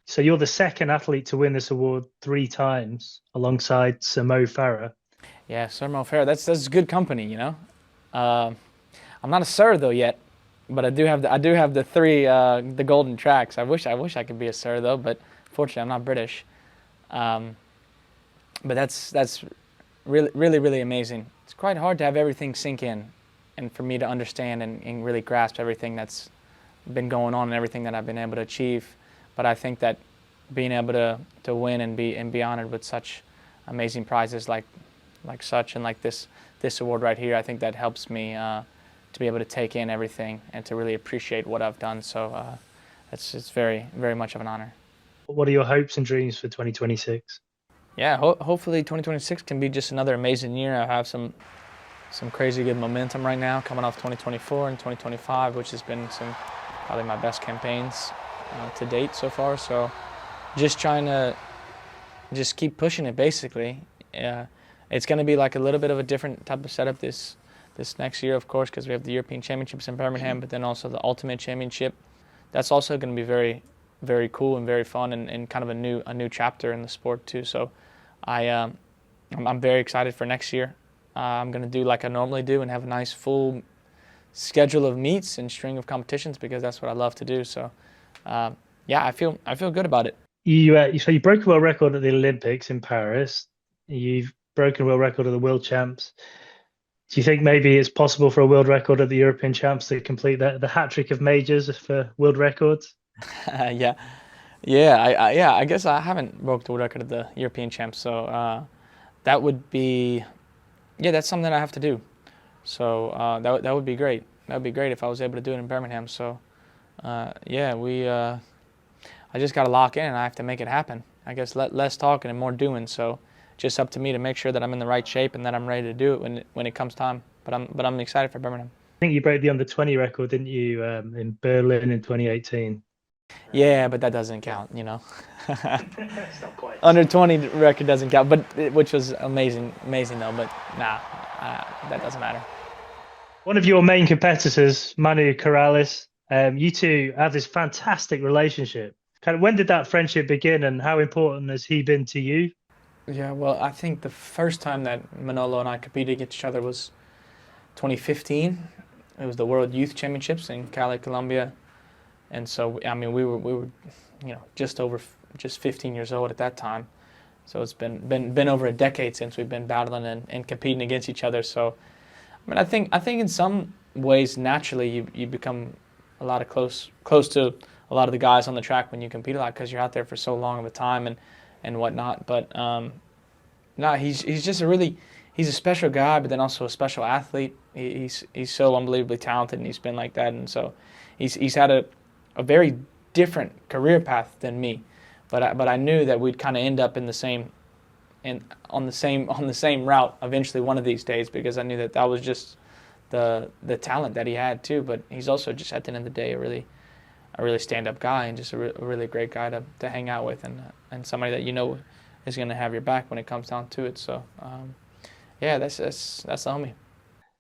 So you're the second athlete to win this award 3 times alongside Sir Mo Farah. Yeah, Sir Mo Farah. That's good company, you know. Uh, I'm not a sir though yet, but I do have the three the golden tracks. I wish I could be a sir though, but fortunately I'm not British. Um, but that's really amazing. It's quite hard to have everything sink in, and for me to understand and really grasp everything that's been going on and everything that I've been able to achieve. But I think that being able to win and be honored with such amazing prizes like such and like this award right here, I think that helps me to be able to take in everything and to really appreciate what I've done. So it's very much of an honor. What are your hopes and dreams for 2026? Yeah, hopefully 2026 can be just another amazing year. I have some crazy good momentum right now coming off 2024 and 2025, which has been some probably my best campaigns to date so far. So just trying to just keep pushing it basically. It's going to be like a little bit of a different type of setup this next year, of course, because we have the European Championships in Birmingham, but then also the Ultimate Championship. That's also going to be very cool and very fun and kind of a new chapter in the sport too. So I'm very excited for next year. I'm going to do like I normally do and have a nice full schedule of meets and string of competitions because that's what I love to do. So yeah, I feel good about it. So you broke a world record at the Olympics in Paris. You've broken a world record at the World Champs. Do you think maybe it's possible for a world record at the European Champs to complete the hat trick of majors for world records? Yeah, yeah. I guess I haven't broke the world record at the European Champs, so that would be yeah. That's something that I have to do. So that would be great. That would be great if I was able to do it in Birmingham. So yeah, we I just got to lock in and I have to make it happen. I guess less talking and more doing. So just up to me to make sure that I'm in the right shape and that I'm ready to do it when it comes time. But I'm excited for Birmingham. I think you broke the under 20 record, didn't you, in Berlin in 2018? Yeah, but that doesn't count, you know. It's not quite the Under same. 20 record doesn't count, but which was amazing though. But nah, that doesn't matter. One of your main competitors, Manu Corrales, you two have this fantastic relationship. Kind of, when did that friendship begin, and how important has he been to you? Yeah, well, I think the first time that Manolo and I competed against each other was 2015. It was the World Youth Championships in Cali, Colombia, and so I mean we were, you know, just 15 years old at that time. So it's been over a decade since we've been battling and competing against each other. So I mean I think in some ways naturally you become a lot of close to a lot of the guys on the track when you compete a lot because you're out there for so long of a time and whatnot. But no, he's just he's a special guy, but then also a special athlete. He's so unbelievably talented, and he's been like that, and so he's had a very different career path than me. But I knew that we'd kind of end up in the same and on the same route eventually one of these days because I knew that was just the talent that he had too. But he's also just at the end of the day a really stand up guy and just a really great guy to hang out with and somebody that you know is going to have your back when it comes down to it. So yeah, that's the homie.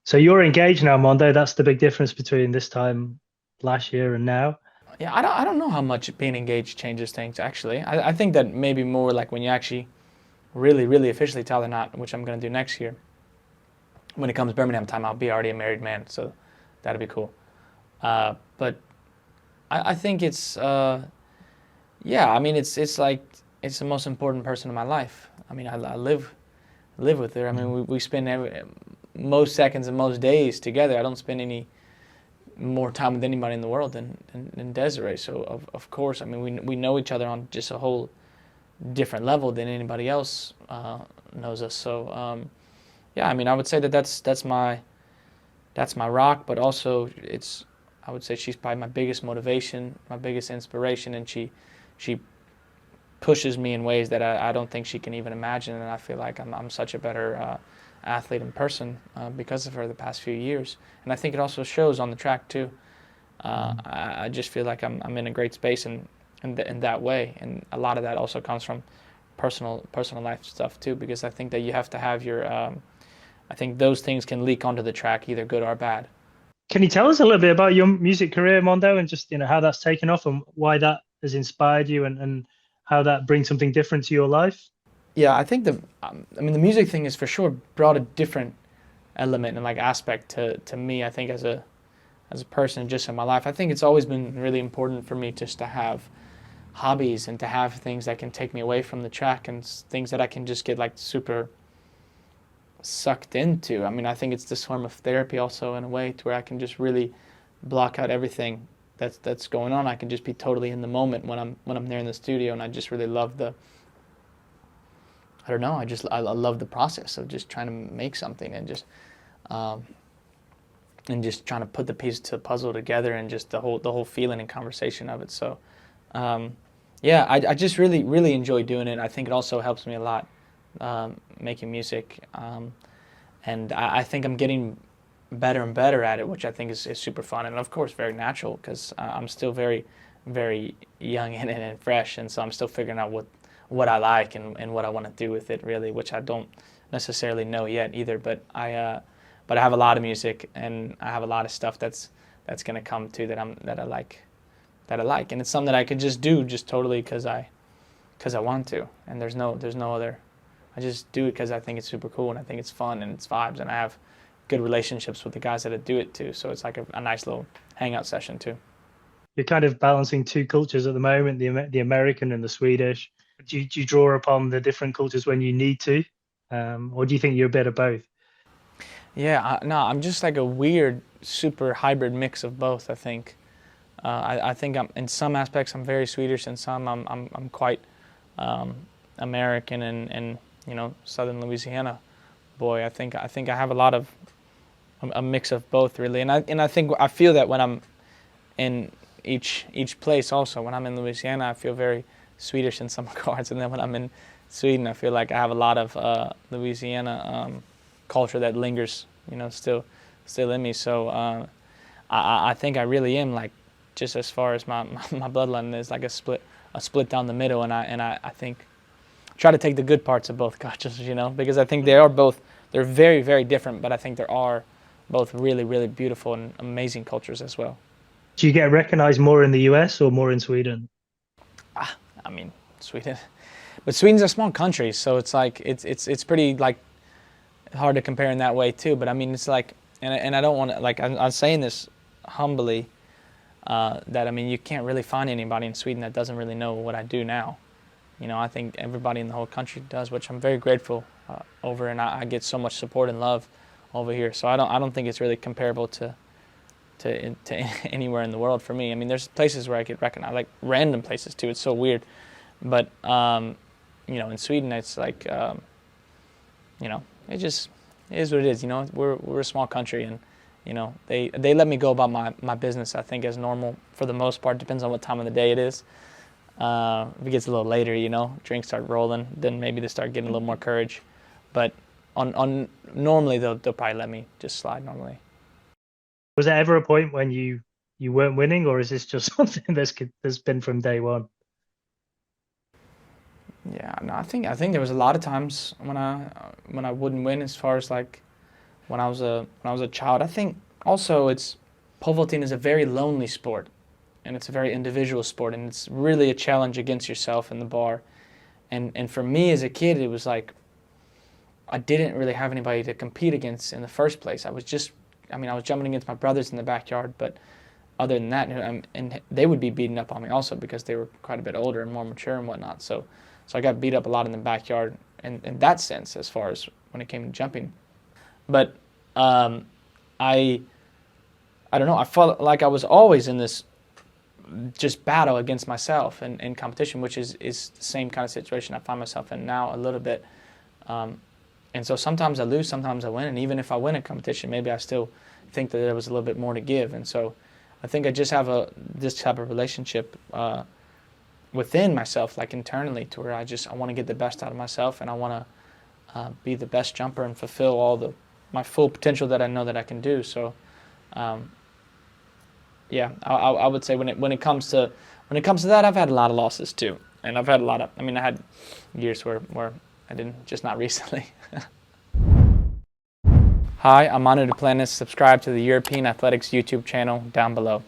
So you're engaged now, Mondo. That's the big difference between this time last year and now. Yeah, I don't know how much being engaged changes things actually. I think that maybe more like when you actually really officially tie the knot, which I'm going to do next year. When it comes Birmingham time, I'll be already a married man, so that'll be cool. But I think it's yeah. I mean, it's like it's the most important person in my life. I mean, I live with her. I mean, we spend most seconds and most days together. I don't spend any more time with anybody in the world than Desiree. So of course, I mean, we know each other on just a whole different level than anybody else knows us. So yeah, I mean, I would say that that's my rock, but also I would say she's probably my biggest motivation, my biggest inspiration, and she pushes me in ways that I don't think she can even imagine, and I feel like I'm such a better athlete and person because of her the past few years, and I think it also shows on the track too. I just feel like I'm in a great space in that way, and a lot of that also comes from personal life stuff too, because I think that you have to have your I think those things can leak onto the track, either good or bad. Can you tell us a little bit about your music career, Mondo, and just how that's taken off and why that has inspired you and how that brings something different to your life? Yeah, I think I mean, the music thing is for sure brought a different element and like aspect to me. I think as a person, just in my life, I think it's always been really important for me just to have hobbies and to have things that can take me away from the track and things that I can just get like super sucked into. I mean, I think it's this form of therapy also in a way to where I can just really block out everything that's going on. I can just be totally in the moment when I'm there in the studio, and I just really love I don't know, I love the process of just trying to make something and just trying to put the pieces to the puzzle together and just the whole feeling and conversation of it. So yeah, I just really enjoy doing it. I think it also helps me a lot making music, and I think I'm getting better and better at it, which I think is super fun and of course very natural because I'm still very young in it and fresh, and so I'm still figuring out what I like and what I want to do with it really, which I don't necessarily know yet either. But I have a lot of music and I have a lot of stuff that's gonna come too that I like, and it's something that I could just do just totally because I want to, and there's no other. I just do it because I think it's super cool and I think it's fun and it's vibes, and I have good relationships with the guys that I do it too. So it's like a nice little hangout session too. You're kind of balancing two cultures at the moment, the American and the Swedish. Do you draw upon the different cultures when you need to, or do you think you're a bit of both? Yeah, no, I'm just like a weird, super hybrid mix of both. I think. I think I'm in some aspects I'm very Swedish, and some I'm quite American and Southern Louisiana boy. I think I have a lot of a mix of both really, and I think I feel that when I'm in each place also. When I'm in Louisiana, I feel very Swedish in some regards, and then when I'm in Sweden, I feel like I have a lot of Louisiana culture that lingers, still in me. So I think I really am like, just as far as my bloodline is like a split down the middle, and I think try to take the good parts of both cultures, because I think they're very very different, but I think there are both really really beautiful and amazing cultures as well. Do you get recognized more in the US or more in Sweden? I mean, Sweden, but Sweden's a small country, so it's like it's pretty like hard to compare in that way too. But I mean, it's like, and I don't want to like I'm saying this humbly, that I mean you can't really find anybody in Sweden that doesn't really know what I do now. I think everybody in the whole country does, which I'm very grateful over, and I get so much support and love over here. So I don't think it's really comparable to anywhere in the world for me. I mean, there's places where I get recognized, like random places too. It's so weird, but in Sweden, it's like, it just is what it is. We're a small country, and they let me go about my business. I think as normal for the most part. Depends on what time of the day it is. If it gets a little later, drinks start rolling, then maybe they start getting a little more courage. But on normally they'll probably let me just slide normally. Was there ever a point when you weren't winning, or is this just something that's been from day one? Yeah, no, I think there was a lot of times when I wouldn't win, as far as like when I was a child. I think also pole vaulting is a very lonely sport, and it's a very individual sport, and it's really a challenge against yourself in the bar. And for me as a kid, it was like I didn't really have anybody to compete against in the first place. I was jumping against my brothers in the backyard, but other than that, and they would be beating up on me also because they were quite a bit older and more mature and whatnot. So I got beat up a lot in the backyard in that sense, as far as when it came to jumping. But I don't know. I felt like I was always in this just battle against myself and in competition, which is the same kind of situation I find myself in now a little bit. And so sometimes I lose, sometimes I win, and even if I win a competition, maybe I still think that there was a little bit more to give. And so I think I just have this type of relationship within myself, like internally, to where I want to get the best out of myself, and I want to be the best jumper and fulfill my full potential that I know that I can do. So yeah, I would say when it comes to that, I've had a lot of losses too, and I've had I had years where I didn't, just not recently. Hi, I'm Mondo Duplantis. Subscribe to the European Athletics YouTube channel down below.